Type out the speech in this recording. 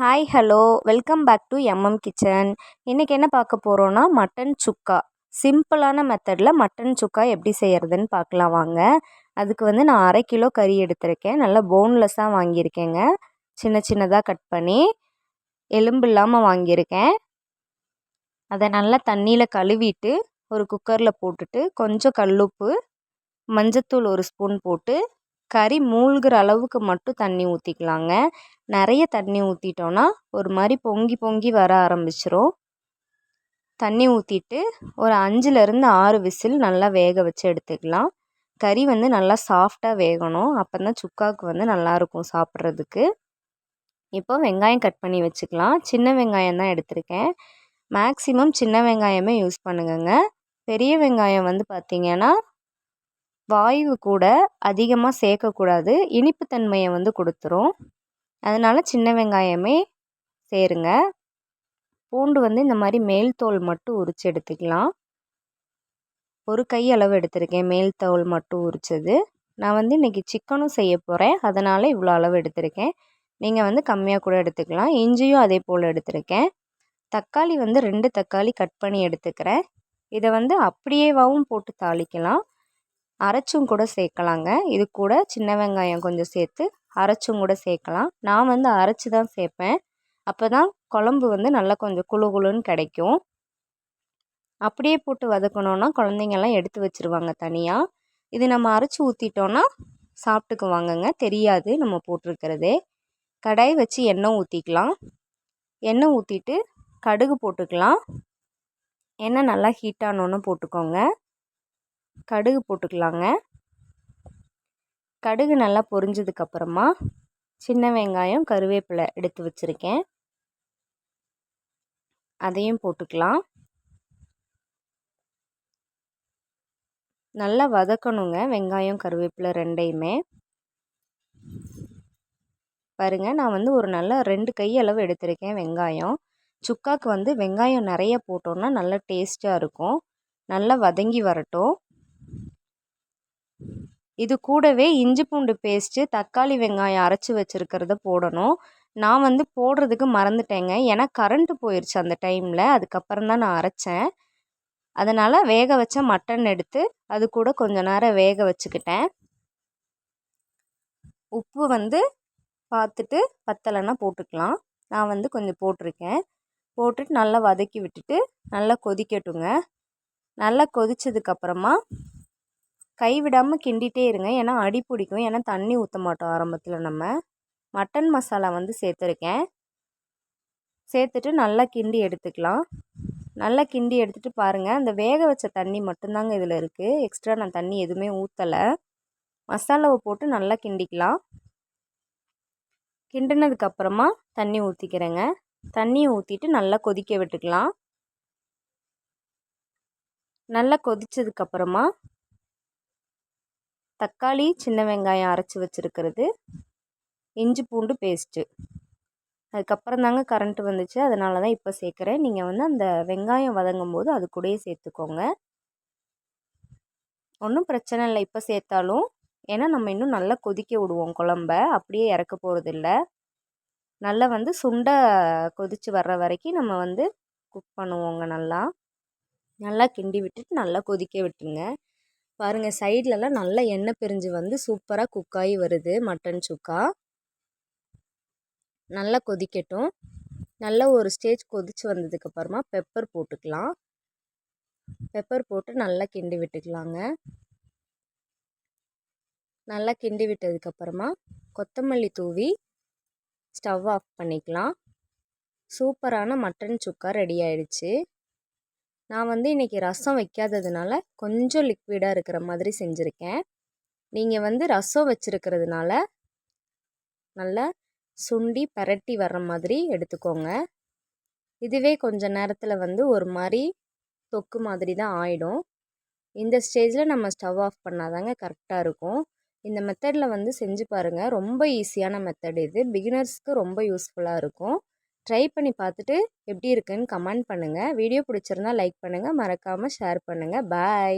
Hi hello welcome back to MM kitchen. இன்றைக்கி என்ன பார்க்க போகிறோன்னா மட்டன் சுக்கா. சிம்பிளான மெத்தடில் மட்டன் சுக்கா எப்படி செய்கிறதுன்னு பார்க்கலாம் வாங்க. அதுக்கு வந்து நான் 1/2 கிலோ கறி எடுத்திருக்கேன். நல்லா போன்லெஸ்ஸாக வாங்கியிருக்கேங்க. சின்ன சின்னதாக கட் பண்ணி எலும்பு இல்லாமல் வாங்கியிருக்கேன். அதை நல்லா தண்ணியில் கழுவிட்டு ஒரு குக்கரில் போட்டுட்டு கொஞ்சம் கல்லுப்பு, மஞ்சத்தூள் 1 ஸ்பூன் போட்டு கறி மூழ்கிற அளவுக்கு மட்டும் தண்ணி ஊற்றிக்கலாங்க. நிறைய தண்ணி ஊற்றிட்டோன்னா ஒரு மாதிரி பொங்கி பொங்கி வர ஆரம்பிச்சிரும். தண்ணி ஊற்றிட்டு ஒரு 5லேருந்து 6 விசில் நல்லா வேக வச்சு எடுத்துக்கலாம். கறி வந்து நல்லா சாஃப்டாக வேகணும். அப்போ தான் சுக்காவுக்கு வந்து நல்லாயிருக்கும் சாப்பிட்றதுக்கு. இப்போ வெங்காயம் கட் பண்ணி வச்சுக்கலாம். சின்ன வெங்காயம் தான் எடுத்திருக்கேன். மேக்ஸிமம் சின்ன வெங்காயமே யூஸ் பண்ணுங்கங்க. பெரிய வெங்காயம் வந்து பார்த்திங்கன்னா வாயு கூட அதிகமாக சேர்க்கக்கூடாது, இனிப்பு தன்மையை வந்து கொடுத்துரும். அதனால் சின்ன வெங்காயமே சேருங்க. பூண்டு வந்து இந்த மாதிரி மேல் தோல் மட்டும் உரித்து எடுத்துக்கலாம். ஒரு கை அளவு எடுத்திருக்கேன் மேல் தோல் மட்டும் உரித்தது. நான் வந்து இன்றைக்கி சிக்கனும் செய்ய போகிறேன், அதனால் இவ்வளோ அளவு எடுத்திருக்கேன். நீங்கள் வந்து கம்மியாக கூட எடுத்துக்கலாம். இஞ்சியும் அதே போல் எடுத்திருக்கேன். தக்காளி வந்து 2 தக்காளி கட் பண்ணி எடுத்துக்கிறேன். இதை வந்து அப்படியேவாவும் போட்டு தாளிக்கலாம், அரைச்சும் கூட சேர்க்கலாங்க. இது கூட சின்ன வெங்காயம் கொஞ்சம் சேர்த்து அரைச்சும் கூட சேர்க்கலாம். நான் வந்து அரைச்சி தான் சேர்ப்பேன். அப்போ தான் குழம்பு வந்து நல்லா கொஞ்சம் குழு குழுன்னு கிடைக்கும். அப்படியே போட்டு வதக்கணுன்னா குழந்தைங்கள்லாம் எடுத்து வச்சுருவாங்க தனியாக. இது நம்ம அரைச்சி ஊற்றிட்டோன்னா சாப்பிட்டுக்குவாங்கங்க, தெரியாது நம்ம போட்டிருக்கிறதே. கடாய் வச்சு எண்ணெய் ஊற்றிக்கலாம். எண்ணெய் ஊற்றிட்டு கடுகு போட்டுக்கலாம். எண்ணெய் நல்லா ஹீட் ஆனோன்னு போட்டுக்கோங்க. கடுகு போட்டுக்கலாங்க. கடுகு நல்லா பொரிஞ்சதுக்கப்புறமா சின்ன வெங்காயம், கருவேப்பிலை எடுத்து வச்சுருக்கேன், அதையும் போட்டுக்கலாம். நல்லா வதக்கணுங்க வெங்காயம் கருவேப்பிலை ரெண்டையுமே. பாருங்கள், நான் வந்து ஒரு நல்ல 2 கை அளவு எடுத்திருக்கேன் வெங்காயம். சுக்காக்கு வந்து வெங்காயம் நிறைய போட்டோன்னா நல்லா டேஸ்ட்டாக இருக்கும். நல்லா வதங்கி வரட்டும். இது கூடவே இஞ்சி பூண்டு பேஸ்ட்டு, தக்காளி வெங்காயம் அரைச்சி வச்சுருக்கிறத போடணும். நான் வந்து போடுறதுக்கு மறந்துட்டேங்க, ஏன்னா கரண்ட்டு போயிடுச்சு அந்த டைமில். அதுக்கப்புறம் தான் நான் அரைச்சேன். அதனால் வேக வச்ச மட்டன் எடுத்து அது கூட கொஞ்சம் நேரம் வேக வச்சுக்கிட்டேன். உப்பு வந்து பார்த்துட்டு பத்தலைன்னா போட்டுக்கலாம். நான் வந்து கொஞ்சம் போட்டிருக்கேன். போட்டுட்டு நல்லா வதக்கி விட்டுட்டு நல்லா கொதிக்கட்டுங்க. நல்லா கொதித்ததுக்கப்புறமா கைவிடாமல் கிண்டிகிட்டே இருங்க, ஏன்னா அடி பிடிக்கும். ஏன்னா தண்ணி ஊற்ற மாட்டோம் ஆரம்பத்தில். நம்ம மட்டன் மசாலா வந்து சேர்த்துருக்கேன். சேர்த்துட்டு நல்லா கிண்டி எடுத்துக்கலாம். நல்லா கிண்டி எடுத்துகிட்டு பாருங்கள், அந்த வேக வச்ச தண்ணி மட்டும்தாங்க இதில் இருக்குது. எக்ஸ்ட்ரா நான் தண்ணி எதுவுமே ஊற்றலை. மசாலாவை போட்டு நல்லா கிண்டிக்கலாம். கிண்டினதுக்கப்புறமா தண்ணி ஊற்றிக்கிறேங்க. தண்ணியை ஊற்றிட்டு நல்லா கொதிக்க விட்டுக்கலாம். நல்லா கொதித்ததுக்கப்புறமா தக்காளி, சின்ன வெங்காயம் அரைச்சி வச்சுருக்கிறது, இஞ்சி பூண்டு பேஸ்ட்டு. அதுக்கப்புறம் தாங்க கரண்ட்டு வந்துச்சு, அதனால தான் இப்போ சேர்க்குறேன். நீங்கள் வந்து அந்த வெங்காயம் வதங்கும் போது அது கூடயே சேர்த்துக்கோங்க. ஒன்றும் பிரச்சனை இல்லை இப்போ சேர்த்தாலும், ஏன்னா நம்ம இன்னும் நல்லா கொதிக்க விடுவோம் குழம்ப, அப்படியே இறக்க போகிறதில்ல. நல்லா வந்து சுண்டை கொதித்து வர்ற வரைக்கும் நம்ம வந்து குக் பண்ணுவோங்க. நல்லா நல்லா கிண்டி விட்டுட்டு நல்லா கொதிக்க விட்டுருங்க. பாருங்கள், சைட்லலாம் நல்லா எண்ணெய் பிரிஞ்சு வந்து சூப்பராக குக்காகி வருது மட்டன் சுக்கா. நல்லா கொதிக்கட்டும். நல்லா ஒரு ஸ்டேஜ் கொதித்து வந்ததுக்கப்புறமா பெப்பர் போட்டுக்கலாம். பெப்பர் போட்டு நல்லா கிண்டி விட்டுக்கலாங்க. நல்லா கிண்டி விட்டதுக்கப்புறமா கொத்தமல்லி தூவி ஸ்டவ் ஆஃப் பண்ணிக்கலாம். சூப்பரான மட்டன் சுக்கா ரெடி ஆயிடுச்சு. நான் வந்து இன்றைக்கி ரசம் வைக்காததுனால கொஞ்சம் லிக்விடாக இருக்கிற மாதிரி செஞ்சுருக்கேன். நீங்கள் வந்து ரசம் வச்சுருக்கிறதுனால நல்லா சுண்டி பரட்டி வர்ற மாதிரி எடுத்துக்கோங்க. இதுவே கொஞ்சம் நேரத்தில் வந்து ஒரு மாதிரி தொக்கு மாதிரி தான் ஆகிடும். இந்த ஸ்டேஜில் நம்ம ஸ்டவ் ஆஃப் பண்ணாதாங்க கரெக்டாக இருக்கும். இந்த மெத்தடில் வந்து செஞ்சு பாருங்கள், ரொம்ப ஈஸியான மெத்தட் இது. பிகினர்ஸ்க்கு ரொம்ப யூஸ்ஃபுல்லாக இருக்கும். ட்ரை பண்ணி பார்த்துட்டு எப்படி இருக்குன்னு கமெண்ட் பண்ணுங்கள். வீடியோ பிடிச்சிருந்தா லைக் பண்ணுங்கள், மறக்காமல் ஷேர் பண்ணுங்கள். பாய்.